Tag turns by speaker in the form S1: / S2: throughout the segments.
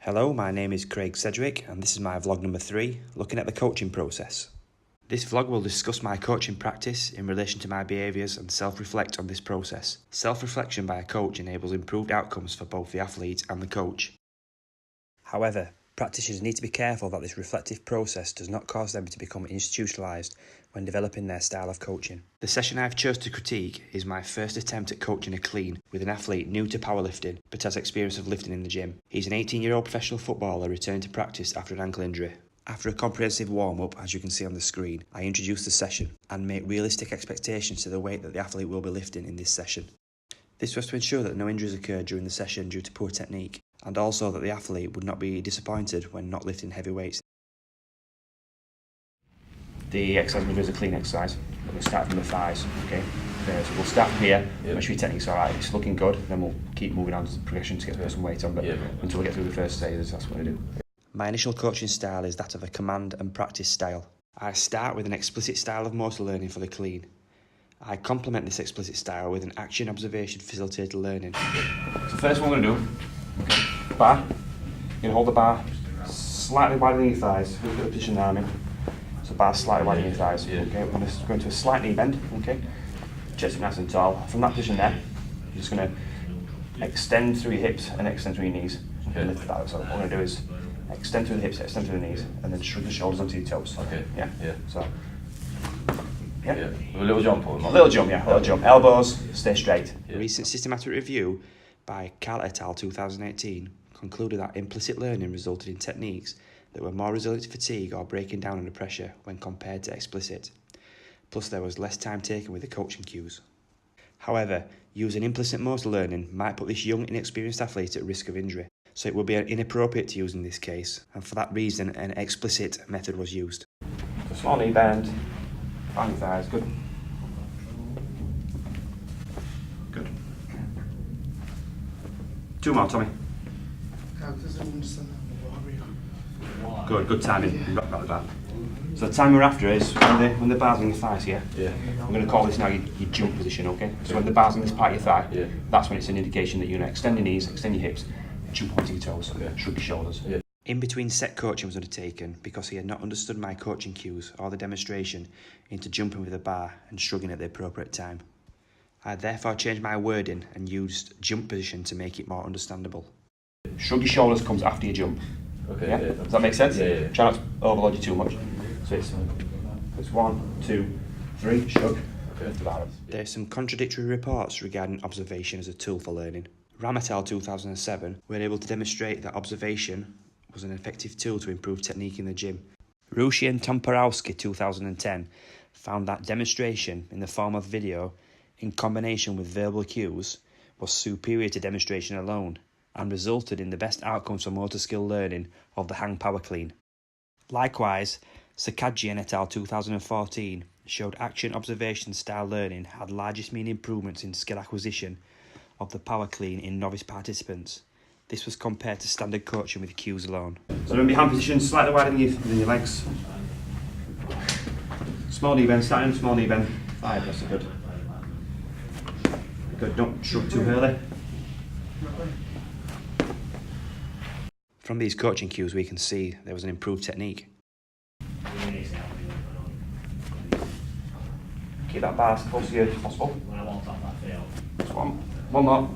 S1: Hello, my name is Craig Sedgwick and this is my vlog number 3, looking at the coaching process. This vlog will discuss my coaching practice in relation to my behaviours and self-reflect on this process. Self-reflection by a coach enables improved outcomes for both the athlete and the coach. However, practitioners need to be careful that this reflective process does not cause them to become institutionalised when developing their style of coaching. The session I've chosen to critique is my first attempt at coaching a clean with an athlete new to powerlifting but has experience of lifting in the gym. He's an 18-year-old professional footballer returning to practice after an ankle injury. After a comprehensive warm-up, as you can see on the screen, I introduce the session and make realistic expectations to the weight that the athlete will be lifting in this session. This was to ensure that no injuries occurred during the session due to poor technique, and also that the athlete would not be disappointed when not lifting heavy weights. The exercise we'll do is a clean exercise. We'll start from the thighs, okay? So we'll start from here, make sure your technique's alright, it's looking good, then we'll keep moving on to the progression to get some weight on, but until we get through the first stages, that's what we do. My initial coaching style is that of a command and practice style. I start with an explicit style of motor learning for the clean. I complement this explicit style with an action observation facilitated learning. So first one we're going to do, okay, bar. You're going to hold the bar slightly wider than your thighs. Look at the position now I'm in. So bar slightly wider than your thighs. Okay, we're going to go into a slight knee bend, okay? Chest up nice and tall. From that position there, you're just going to extend through your hips and extend through your knees. Okay. And lift that up. So what we're going to do is extend through the hips, extend through the knees, and then shrug the shoulders onto your toes. Okay. Yeah? Yeah. So. Yeah.
S2: A little jump on.
S1: A little jump, yeah. A little jump. Elbows, stay straight. A recent systematic review by Cal et al. 2018 concluded that implicit learning resulted in techniques that were more resilient to fatigue or breaking down under pressure when compared to explicit. Plus, there was less time taken with the coaching cues. However, using implicit motor learning might put this young, inexperienced athlete at risk of injury, so it would be inappropriate to use in this case, and for that reason, an explicit method was used. So small knee bend. Find your thighs, good. Good. Two more, Tommy. Good timing. Rock the bar. So the time we're after is when the bar's on your thighs here. Yeah. We're going to call this now your jump position, okay? So when the bar's on this part of your thigh, that's when it's an indication that you're going to extend your knees, extend your hips, jump onto your toes, shrug your shoulders. Yeah. In between set coaching was undertaken because he had not understood my coaching cues or the demonstration into jumping with the bar and shrugging at the appropriate time. I therefore changed my wording and used jump position to make it more understandable. Shrug your shoulders comes after your jump. Okay. Yeah? Does that make sense? Yeah. Try not to overload you too much. So it's 1, 2, 3, shrug. Okay. There are some contradictory reports regarding observation as a tool for learning. Ram et al. 2007 were able to demonstrate that observation was an effective tool to improve technique in the gym. Rushi and Tomporowski 2010 found that demonstration in the form of video in combination with verbal cues was superior to demonstration alone and resulted in the best outcomes for motor skill learning of the hang power clean. Likewise, Sakadjian et al. 2014 showed action observation style learning had largest mean improvements in skill acquisition of the power clean in novice participants. This was compared to standard coaching with cues alone. So remember your hand position slightly wider than your legs. Small knee bend, starting small knee bend. Thigh press, good. Good, don't shrug too early. From these coaching cues we can see there was an improved technique. Keep that bar as close to you as possible. Just one more.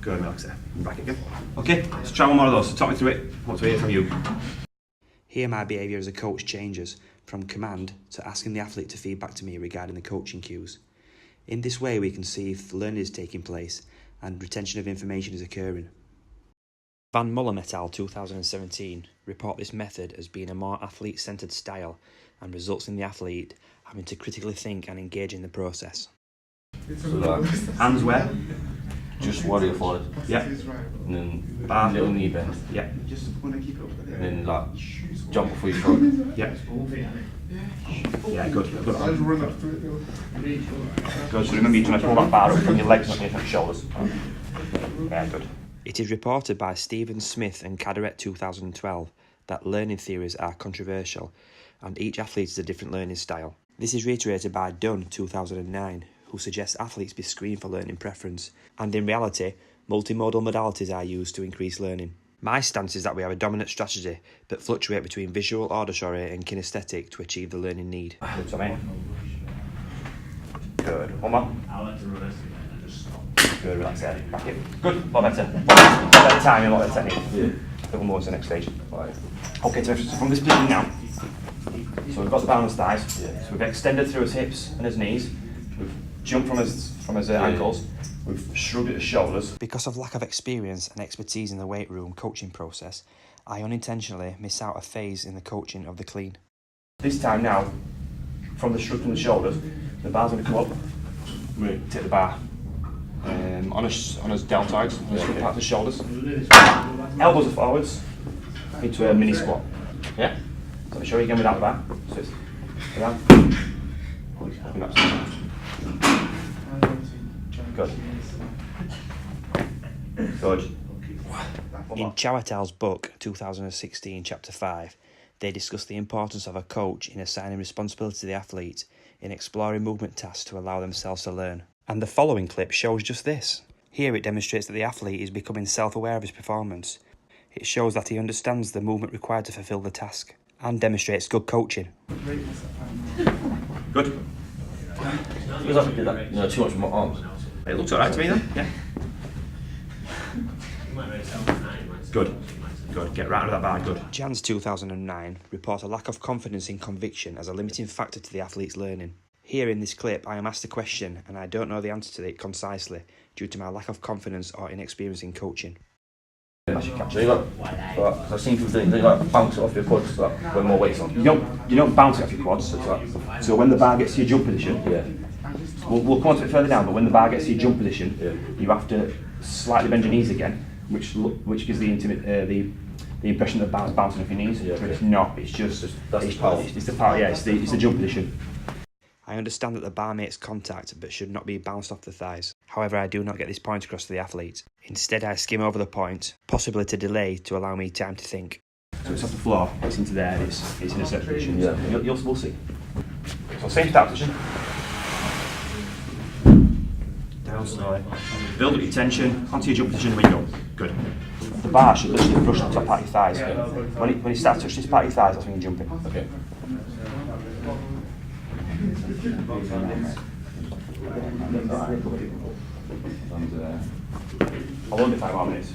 S1: Good, relax there. Back again. Okay, let's try one more of those. So talk me through it. I want to hear from you. Here my behaviour as a coach changes from command to asking the athlete to feed back to me regarding the coaching cues. In this way we can see if learning is taking place and retention of information is occurring. Van Mullen et al. 2017 report this method as being a more athlete-centred style and results in the athlete having to critically think and engage in the process.
S2: So
S1: Hands where?
S2: just warrior forward.
S1: Yeah.
S2: And then
S1: Bar.
S2: little knee bend.
S1: Yeah.
S2: And then like jump before you shrug.
S1: Yeah. Yeah, good. Good. Good. So remember you're trying to pull that bar up from your legs, not your shoulders. Yeah, good. It is reported by Stephen Smith and Caderet 2012 that learning theories are controversial and each athlete has a different learning style. This is reiterated by Dunn 2009, who suggests athletes be screened for learning preference, and in reality, Multimodal modalities are used to increase learning. My stance is that we have a dominant strategy but fluctuate between visual, auditory and kinesthetic to achieve the learning need. Good, Tommy. Good. One more. Good, relax there. Back it. Good, a lot better. A lot better timing, a lot better technique. Yeah. We'll move on to the next stage. Right. Okay, so from this position now, so we've got the bar on his thighs, so we've extended through his hips and his knees, we've jumped from his ankles, we've shrugged at his shoulders. Because of lack of experience and expertise in the weight room coaching process, I unintentionally miss out a phase in the coaching of the clean. This time now, from the shrug from the shoulders, the bar's going to come up, we're going to take the bar on his deltoids, on his front part of the shoulders. Elbows are forwards into a mini squat. Yeah? So let me show you again without the bar. So it's around. Good. Good. In Chow et al.'s book, 2016, Chapter 5, they discuss the importance of a coach in assigning responsibility to the athlete in exploring movement tasks to allow themselves to learn. And the following clip shows just this. Here it demonstrates that the athlete is becoming self-aware of his performance. It shows that he understands the movement required to fulfill the task and demonstrates good coaching. Good.
S2: Feels like I did that, too much with my arms.
S1: It looks alright to me then, yeah. Good. Good, get right out of that bar, good. Jan's 2009 report a lack of confidence in conviction as a limiting factor to the athlete's learning. Here in this clip, I am asked a question and I don't know the answer to it concisely due to my lack of confidence or inexperience in coaching.
S2: So I've seen people doing, they bounce it off your quads with more weight on.
S1: You don't bounce it off your quads. So when the bar gets to your jump position, we'll come on to it further down, but when the bar gets to your jump position, you have to slightly bend your knees again, which gives the impression that the bar's bouncing off your knees, but it's not. It's just it's the jump position. I understand that the bar makes contact but should not be bounced off the thighs. However, I do not get this point across to the athlete. Instead, I skim over the point, possibly to delay to allow me time to think. So it's off the floor, it's into there, it's in a certain position.
S2: Yeah.
S1: We'll see. So same start position. Down slowly. Build up your tension, onto your jump position, and when you go. Good. The bar should literally brush the top part of your thighs. When you start to touch this part of your thighs, that's when you're jumping.
S2: Okay.
S1: I'll hold it 5 more minutes.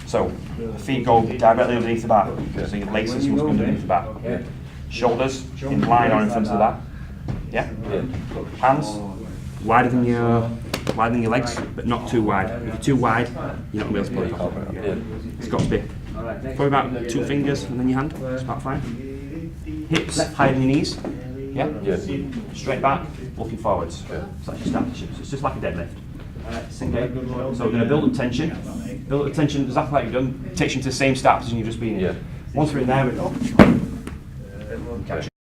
S1: So, the feet go directly underneath the bar. So your legs must go underneath the bar. Shoulders in line or in front of the bar. Yeah? Hands wider than your legs, but not too wide. If you're too wide, you're not going to be able to pull it off. It's got to be probably about 2 fingers and then your hand. It's about fine. Hips higher than your knees. Yeah? Straight back, looking forwards. So that's your start position. So it's just like a deadlift. Okay. So we're going to build up tension. Build up tension exactly like you've done. Takes you to the same start position you've just been in. Once we're in there, we go.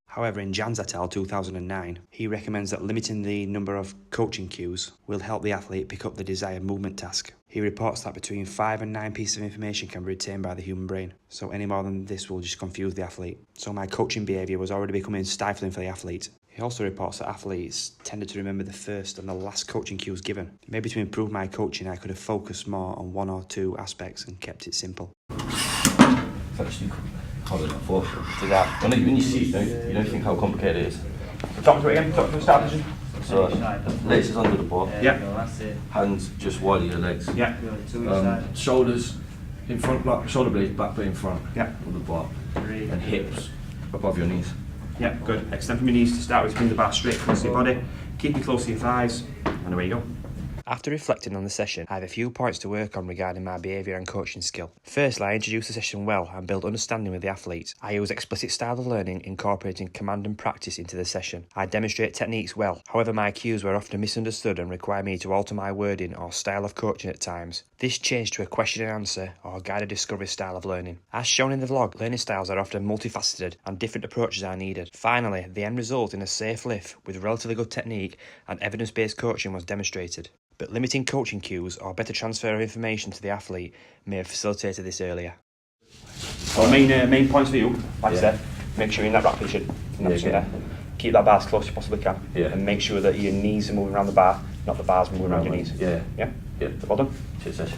S1: However, in Jans et al. 2009, he recommends that limiting the number of coaching cues will help the athlete pick up the desired movement task. He reports that between 5 and 9 pieces of information can be retained by the human brain, so any more than this will just confuse the athlete. So my coaching behaviour was already becoming stifling for the athlete. He also reports that athletes tended to remember the first and the last coaching cues given. Maybe to improve my coaching, I could have focused more on 1 or 2 aspects and kept it simple.
S2: When you see it, you don't think how complicated it is.
S1: Talk to it again, talk to the start position.
S2: So, legs is under the bar.
S1: Yeah.
S2: Hands just wide of your legs.
S1: Yeah.
S2: Shoulders in front, like shoulder blades back but in front
S1: of
S2: the bar. And hips above your knees.
S1: Yeah, good. Extend from your knees to start with, bring the bar straight across your body. Keep it close to your thighs, and away you go. After reflecting on the session, I have a few points to work on regarding my behaviour and coaching skill. Firstly, I introduce the session well and build understanding with the athlete. I use explicit style of learning, incorporating command and practice into the session. I demonstrate techniques well, however my cues were often misunderstood and require me to alter my wording or style of coaching at times. This changed to a question and answer or guided discovery style of learning. As shown in the vlog, learning styles are often multifaceted and different approaches are needed. Finally, the end result in a safe lift with relatively good technique and evidence-based coaching was demonstrated. But limiting coaching cues or better transfer of information to the athlete may have facilitated this earlier. So main points for you, like I said, make sure you're in that position. There. Keep that bar as close as you possibly can, and make sure that your knees are moving around the bar. not the bars moving around your knees.
S2: Yeah.
S1: Yeah?
S2: Yeah.
S1: Well done.
S2: Cheers, Sesh.